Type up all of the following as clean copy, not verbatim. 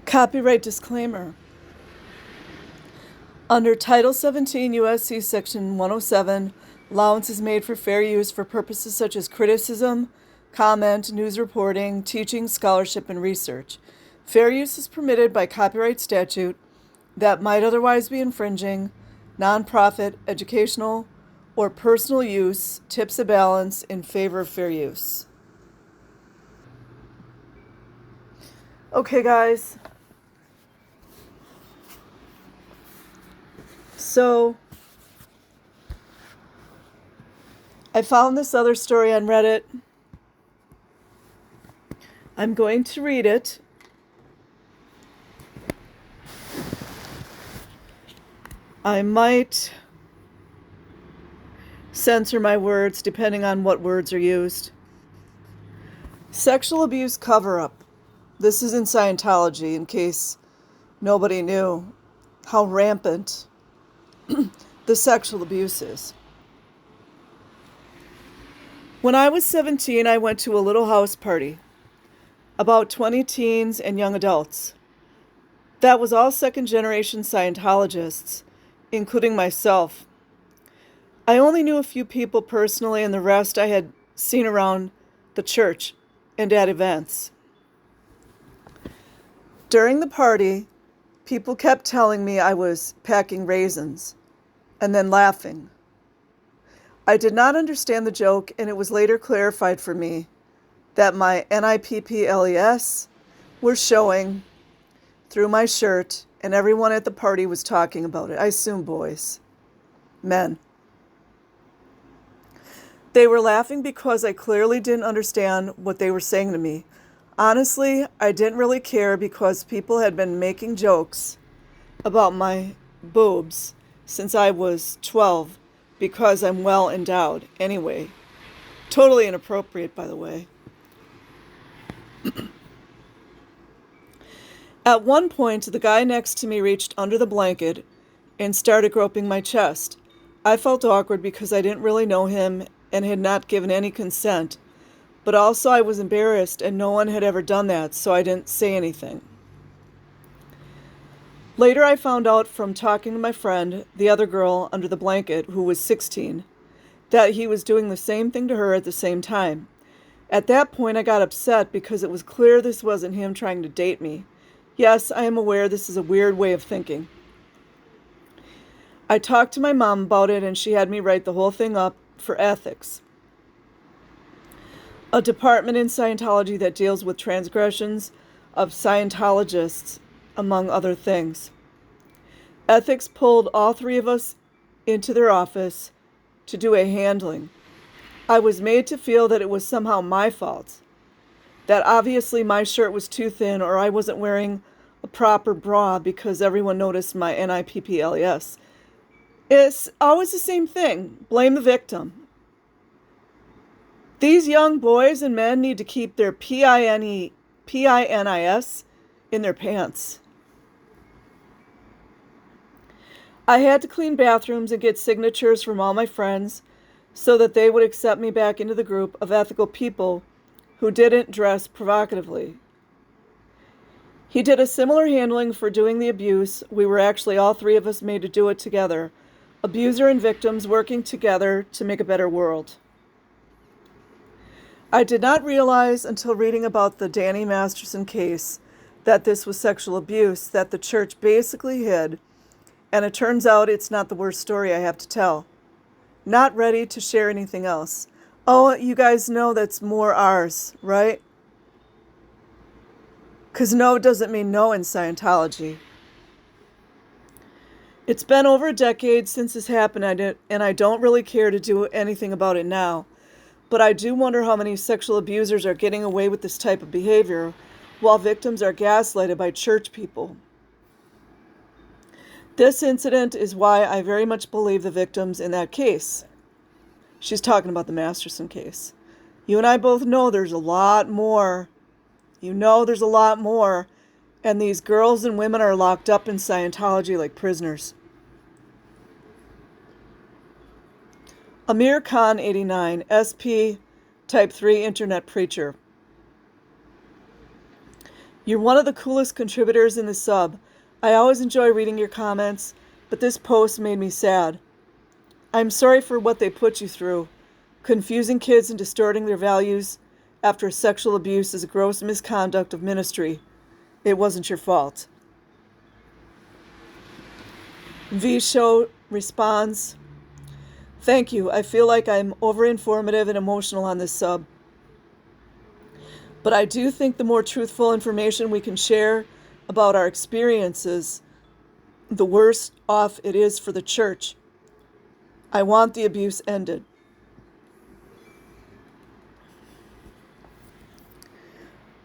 Copyright disclaimer. Under Title 17 U.S.C. Section 107, allowance is made for fair use for purposes such as criticism, comment, news reporting, teaching, scholarship, and research. Fair use is permitted by copyright statute that might otherwise be infringing. Nonprofit, educational, or personal use tips a balance in favor of fair use. Okay, guys. So, I found this other story on Reddit. I'm going to read it. I might censor my words depending on what words are used. Sexual abuse cover-up. This is in Scientology, in case nobody knew how rampant the sexual abuse is. When I was 17, I went to a little house party. About 20 teens and young adults. That was all second-generation Scientologists, including myself. I only knew a few people personally, and the rest I had seen around the church and at events. During the party, people kept telling me I was packing raisins, and then laughing. I did not understand the joke, and it was later clarified for me that my NIPPLES were showing through my shirt, and everyone at the party was talking about it. I assume boys. Men. They were laughing because I clearly didn't understand what they were saying to me. Honestly, I didn't really care because people had been making jokes about my boobs since I was 12 because I'm well endowed. Anyway, totally inappropriate, by the way. At one point, the guy next to me reached under the blanket and started groping my chest. I felt awkward because I didn't really know him and had not given any consent, but also I was embarrassed and no one had ever done that, so I didn't say anything. Later, I found out from talking to my friend, the other girl under the blanket, who was 16, that he was doing the same thing to her at the same time. At that point, I got upset because it was clear this wasn't him trying to date me. Yes, I am aware this is a weird way of thinking. I talked to my mom about it and she had me write the whole thing up for ethics, a department in Scientology that deals with transgressions of Scientologists, among other things. Ethics pulled all three of us into their office to do a handling. I was made to feel that it was somehow my fault, that obviously my shirt was too thin or I wasn't wearing a proper bra because everyone noticed my NIPPLES. It's always the same thing. Blame the victim. These young boys and men need to keep their PINIS in their pants. I had to clean bathrooms and get signatures from all my friends so that they would accept me back into the group of ethical people who didn't dress provocatively. He did a similar handling for doing the abuse. We were actually all three of us made to do it together. Abuser and victims working together to make a better world. I did not realize until reading about the Danny Masterson case that this was sexual abuse that the church basically hid, and it turns out it's not the worst story I have to tell. Not ready to share anything else. Oh, you guys know that's more ours, right? Because no doesn't mean no in Scientology. It's been over a decade since this happened, and I don't really care to do anything about it now. But I do wonder how many sexual abusers are getting away with this type of behavior while victims are gaslighted by church people. This incident is why I very much believe the victims in that case. She's talking about the Masterson case. You and I both know there's a lot more. There's a lot more. And these girls and women are locked up in Scientology like prisoners. Amir Khan, 89, SP, Type 3 Internet Preacher. You're one of the coolest contributors in the sub. I always enjoy reading your comments, but this post made me sad. I'm sorry for what they put you through. Confusing kids and distorting their values after sexual abuse is a gross misconduct of ministry. It wasn't your fault. V Show responds, thank you. I feel like I'm over-informative and emotional on this sub. But I do think the more truthful information we can share about our experiences, the worse off it is for the church. I want the abuse ended.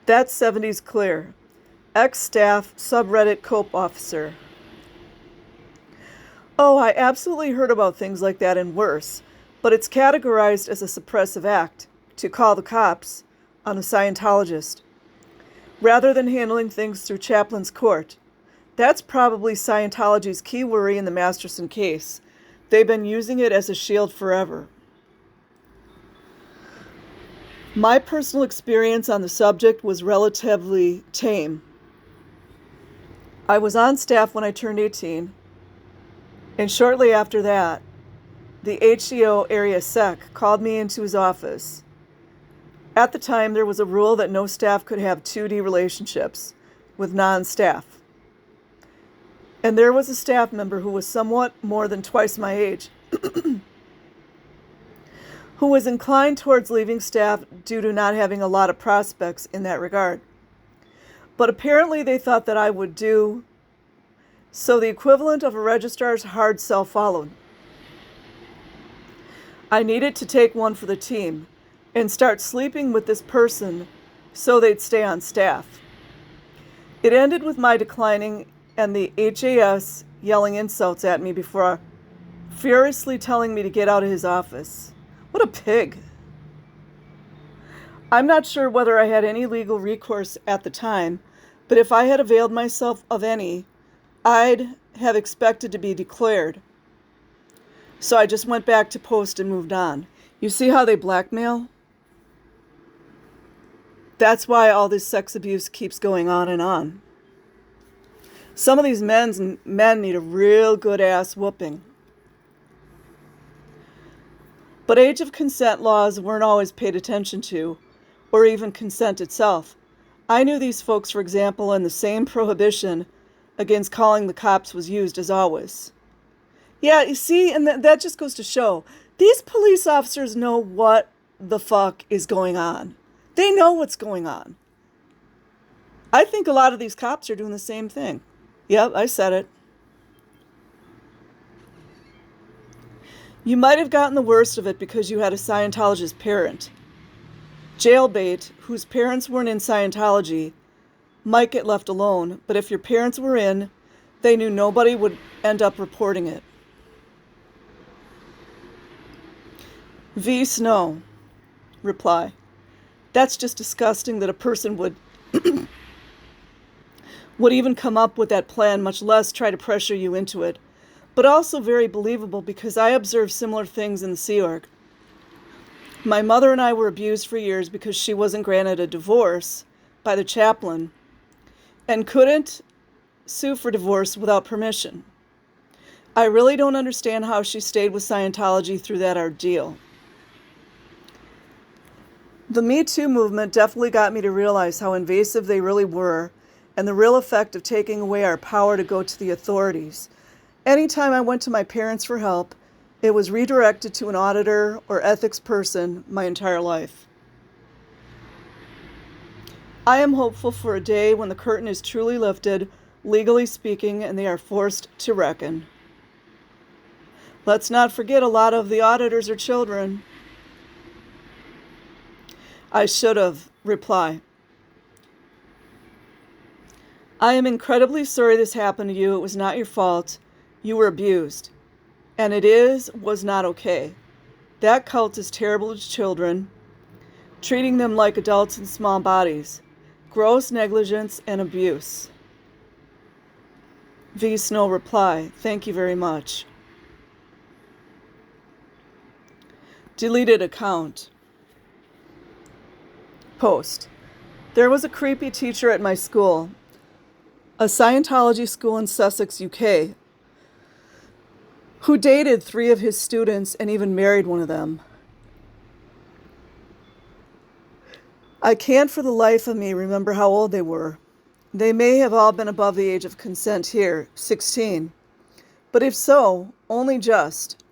That 70s clear. Ex-staff subreddit cope officer. Oh, I absolutely heard about things like that and worse, but it's categorized as a suppressive act to call the cops on a Scientologist, rather than handling things through chaplain's court. That's probably Scientology's key worry in the Masterson case. They've been using it as a shield forever. My personal experience on the subject was relatively tame. I was on staff when I turned 18, and shortly after that, the HEO area sec called me into his office. At the time, there was a rule that no staff could have 2D relationships with non-staff. And there was a staff member who was somewhat more than twice my age, who was inclined towards leaving staff due to not having a lot of prospects in that regard. But apparently they thought that I would do, so the equivalent of a registrar's hard sell followed. I needed to take one for the team and start sleeping with this person so they'd stay on staff. It ended with my declining and the HAS yelling insults at me before furiously telling me to get out of his office. What a pig. I'm not sure whether I had any legal recourse at the time, but if I had availed myself of any, I'd have expected to be declared. So I just went back to post and moved on. You see how they blackmail? That's why all this sex abuse keeps going on and on. Some of these men need a real good ass whooping. But age of consent laws weren't always paid attention to, or even consent itself. I knew these folks, for example, and the same prohibition against calling the cops was used as always. Yeah, you see, and that just goes to show, these police officers know what the fuck is going on. They know what's going on. I think a lot of these cops are doing the same thing. Yep, I said it. You might have gotten the worst of it because you had a Scientologist parent. Jailbait, whose parents weren't in Scientology, might get left alone, but if your parents were in, they knew nobody would end up reporting it. V. Snow. Reply. That's just disgusting that a person would even come up with that plan, much less try to pressure you into it. But also very believable because I observed similar things in the Sea Org. My mother and I were abused for years because she wasn't granted a divorce by the chaplain and couldn't sue for divorce without permission. I really don't understand how she stayed with Scientology through that ordeal. The Me Too movement definitely got me to realize how invasive they really were and the real effect of taking away our power to go to the authorities. Anytime I went to my parents for help, it was redirected to an auditor or ethics person my entire life. I am hopeful for a day when the curtain is truly lifted, legally speaking, and they are forced to reckon. Let's not forget a lot of the auditors are children. I should have. Reply. I am incredibly sorry this happened to you. It was not your fault. You were abused. And was not okay. That cult is terrible to children, treating them like adults in small bodies. Gross negligence and abuse. V. Snow reply. Thank you very much. Deleted account. Post. There was a creepy teacher at my school, a Scientology school in Sussex, UK, who dated 3 of his students and even married one of them. I can't for the life of me remember how old they were. They may have all been above the age of consent here, 16. But if so, only just.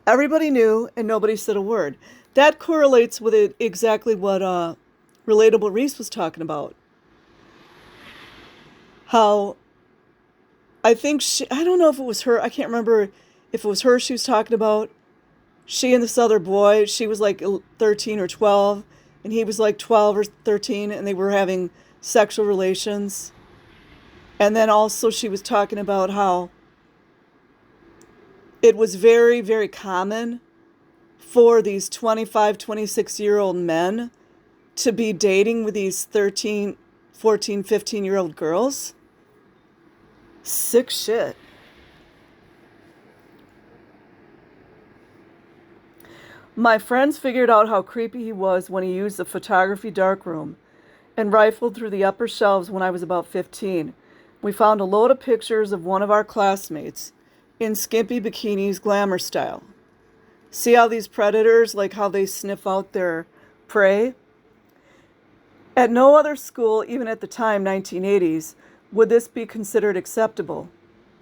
Everybody knew and nobody said a word. That correlates with exactly what Relatable Reese was talking about. How I think I don't know if it was her, I can't remember if it was her she was talking about. She and this other boy, she was like 13 or 12, and he was like 12 or 13, and they were having sexual relations. And then also she was talking about how it was very, very common for these 25, 26-year-old men to be dating with these 13, 14, 15-year-old girls. Sick shit. My friends figured out how creepy he was when he used the photography darkroom and rifled through the upper shelves when I was about 15. We found a load of pictures of one of our classmates in skimpy bikinis, glamour style. See how these predators, like how they sniff out their prey? At no other school, even at the time, 1980s, would this be considered acceptable.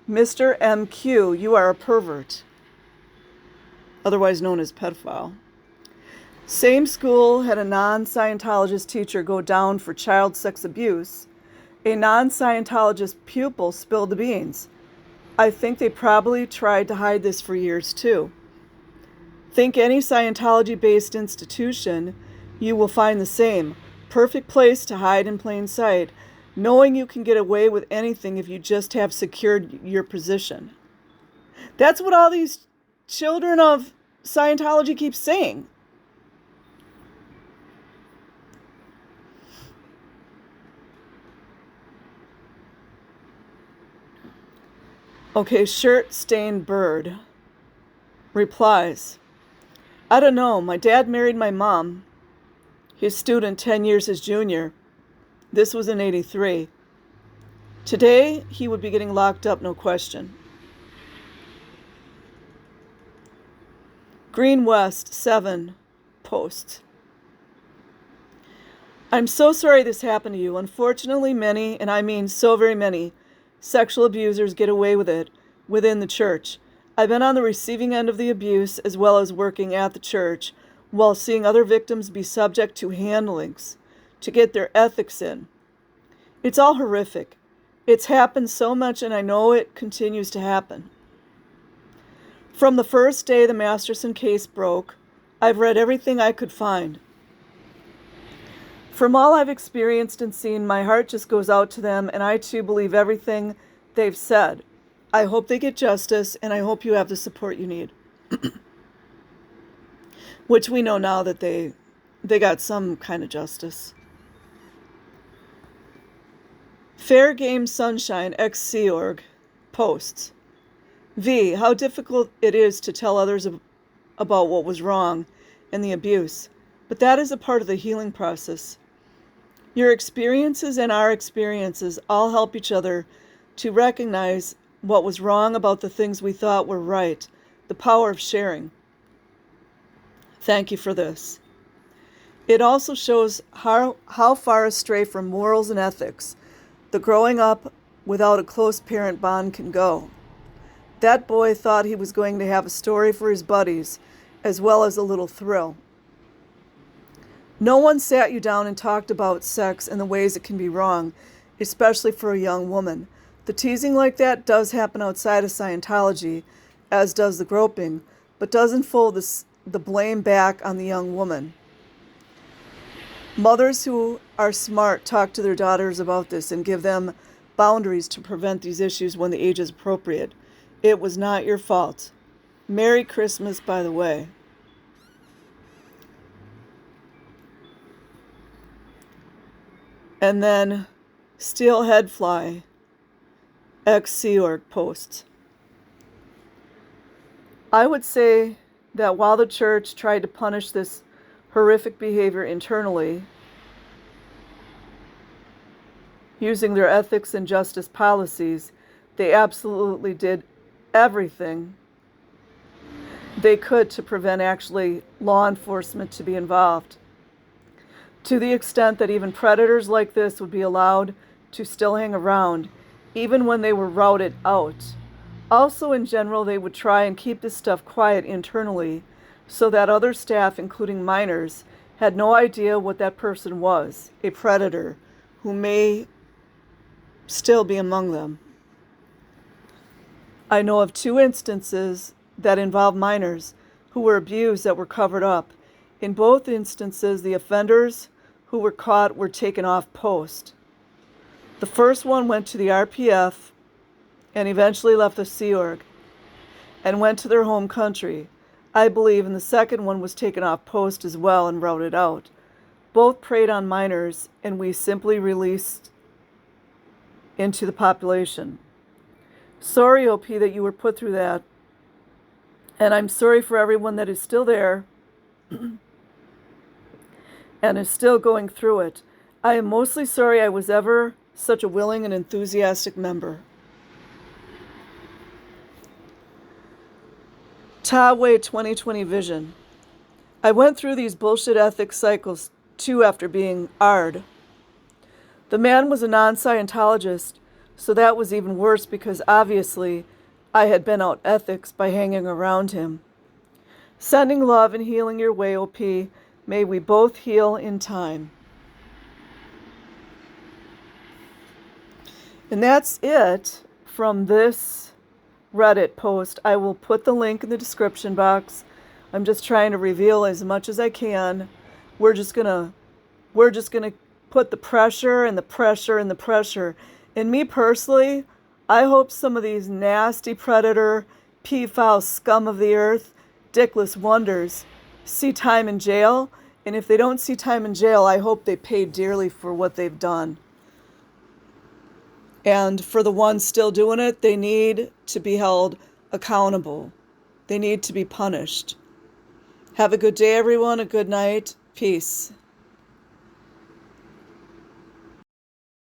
Mr. MQ, you are a pervert, otherwise known as pedophile. Same school had a non-Scientologist teacher go down for child sex abuse. A non-Scientologist pupil spilled the beans. I think they probably tried to hide this for years too. Think any Scientology-based institution, you will find the same. Perfect place to hide in plain sight, knowing you can get away with anything if you just have secured your position. That's what all these children of Scientology keep saying. Okay, shirt-stained bird replies, I don't know, my dad married my mom, his student 10 years his junior. This was in 83. Today, he would be getting locked up, no question. Green West 7 posts. I'm so sorry this happened to you. Unfortunately, many, and I mean so very many, sexual abusers get away with it within the church. I've been on the receiving end of the abuse as well as working at the church while seeing other victims be subject to handlings to get their ethics in. It's all horrific. It's happened so much and I know it continues to happen. From the first day the Masterson case broke, I've read everything I could find. From all I've experienced and seen, my heart just goes out to them, and I too believe everything they've said. I hope they get justice, and I hope you have the support you need. Which we know now that they got some kind of justice. Fair Game Sunshine, ex-Sea Org, posts. V, how difficult it is to tell others about what was wrong and the abuse, but that is a part of the healing process. Your experiences and our experiences all help each other to recognize what was wrong about the things we thought were right, the power of sharing. Thank you for this. It also shows how far astray from morals and ethics the growing up without a close parent bond can go. That boy thought he was going to have a story for his buddies, as well as a little thrill. No one sat you down and talked about sex and the ways it can be wrong, especially for a young woman. The teasing like that does happen outside of Scientology, as does the groping, but doesn't fold the blame back on the young woman. Mothers who are smart talk to their daughters about this and give them boundaries to prevent these issues when the age is appropriate. It was not your fault. Merry Christmas, by the way. And then Steelhead Fly, ex-Sea Org posts. I would say that while the church tried to punish this horrific behavior internally, using their ethics and justice policies, they absolutely did everything they could to prevent actually law enforcement to be involved, to the extent that even predators like this would be allowed to still hang around, even when they were routed out. Also, in general, they would try and keep this stuff quiet internally so that other staff, including minors, had no idea what that person was, a predator who may still be among them. I know of 2 instances that involve minors who were abused that were covered up. In both instances, the offenders who were caught were taken off post. The first one went to the RPF and eventually left the Sea Org and went to their home country, I believe, and the second one was taken off post as well and routed out. Both preyed on minors, and we simply released into the population. Sorry, OP, that you were put through that, and I'm sorry for everyone that is still there and is still going through it. I am mostly sorry I was ever such a willing and enthusiastic member. Taway 2020 Vision. I went through these bullshit ethics cycles too after being ARD. The man was a non-Scientologist, so that was even worse because obviously I had been out ethics by hanging around him. Sending love and healing your way, OP. May we both heal in time. And that's it from this Reddit post. I will put the link in the description box. I'm just trying to reveal as much as I can. We're just gonna put the pressure and the pressure and the pressure. And me personally, I hope some of these nasty predator, pedophile scum of the earth, dickless wonders, see time in jail. And if they don't see time in jail, I hope they pay dearly for what they've done. And for the ones still doing it, they need to be held accountable. They need to be punished. Have a good day, everyone. A good night. Peace.